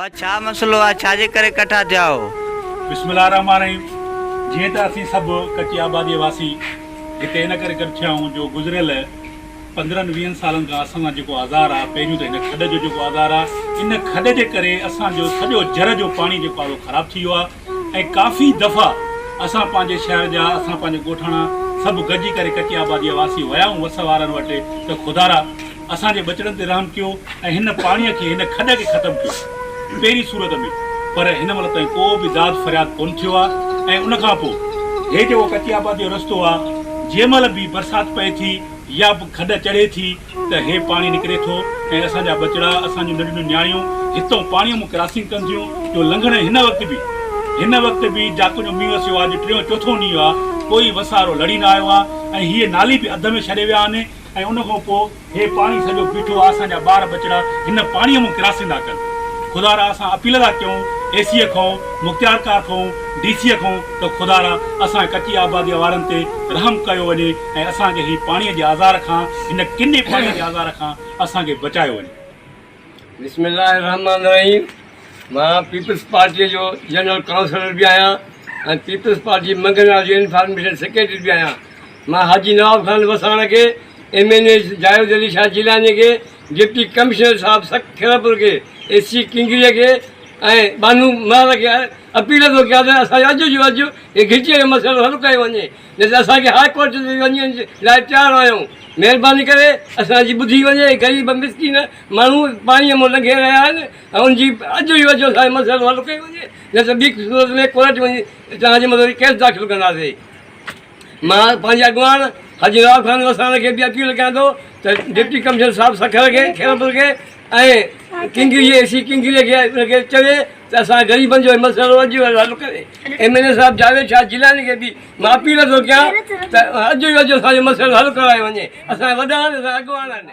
बाबा छा मसलो आहे, छाजे करे कठा थिया हो? बिस्मिल्लाहिर्रहमानिर्रहीम। जीअं त असीं सभु कच्ची आबादी वासी हिते इन करे थिया आहियूं जो गुज़िरियल 15-20 सालनि खां असां जेको आज़ार आहे, पहिरियों त हिन खॾ जो जेको आज़ार आहे, इन खॾ जे करे असांजो सॼो जर जो पाणी जेको आहे उहो ख़राबु थी वियो आहे। ऐं काफ़ी दफ़ा असां पंहिंजे शहर जा, असां पंहिंजे ॻोठाणा सभु गॾिजी करे कच्ची आबादीअ वासी विया आहियूं वस वारनि वटि त ख़ुदारा असांजे बचड़नि ते रहम कयो ऐं हिन पाणीअ खे, हिन खॾ खे ख़तमु कयो पहिरीं सूरत में। पर हिन महिल ताईं को बि दाद फ़रियाद कोन थियो आहे। ऐं उनखां पोइ हे जेको कच्ची आबादी जो रस्तो आहे, जंहिं महिल बि बरसाति पए थी या खॾ चढ़े थी त हे पाणी निकिरे थो ऐं असांजा बचड़ा, असांजूं नंढियूं न्याणियूं हितां पाणीअ में क्रॉसिंग कनि थियूं। जो लंघण हिन वक़्तु बि जाको जो मींहुं वसियो आहे, जो 3-4 ॾींहुं आहे, कोई वसारो लड़ी न आयो आहे। ऐं हीअ नाली बि अध में छॾे विया आहिनि। ऐं उनखां पोइ हे पाणी सॼो बीठो आहे, असांजा ॿार बचड़ा हिन पाणीअ में क्रॉसिंग था कनि। ख़ुदारा असां अपील था कयूं एसीअ खां, मुख़्तियार कार खां, डीसीअ खां त ख़ुदारा असां कच्ची आबादीअ वारनि ते रहम कयो वञे ऐं असांखे ही पाणीअ जे आज़ार खां, हिन किने पाणीअ जे आज़ार खां असांखे बचायो वञे। बिस्मिल्लाहिर्रहमानिर्रहीम। मां पीपल्स पार्टीअ जो जनरल काउंसलर बि आहियां ऐं पीपल्स पार्टी मंगना जो इंफॉर्मेशन सेक्रेटरी बि आहियां। मां हाजी नवाब ख़ान वसाण खे, MNA जावेद अली शाह जिलानी खे, डिप्टी कमिश्नर साहिबु सख खैरपुर खे, AC किंगरीअ खे ऐं बानू मार खे अपील थो कयां त असांजो अॼु जो अॼु हे घिटीअ जो मसइलो हल कयो वञे, न त असांखे हाई कोर्ट ते वञण लाइ तयारु आहियूं। महिरबानी करे असांजी ॿुधी वञे। ग़रीब मिसकीन माण्हू पाणीअ मां लंघे रहिया आहिनि ऐं उनजी अॼु जो अॼु असांजो मसइलो हल कयो वञे, न त ॿी सूरत में कोर्ट वञी तव्हांजे मथां केस दाख़िल कंदासीं। मां पंहिंजा अॻवान हाजी नवाब ख़ान वसाण खे बि अपील कयां थो त डिप्टी कमिश्नर साहिबु सखर खे, खैरपुर खे ऐं किंगरी AC किंगरीअ खे उनखे चवे त असां ग़रीबनि जो मसइलो अॼु हल करे। MNA साहिबु जावेद शाह जिलानी खे बि मां अपील थो कयां त अॼु जो अॼु असांजो मसइलो हल करायो वञे। असांजा वॾा आहिनि, असांजा अॻवान आहिनि।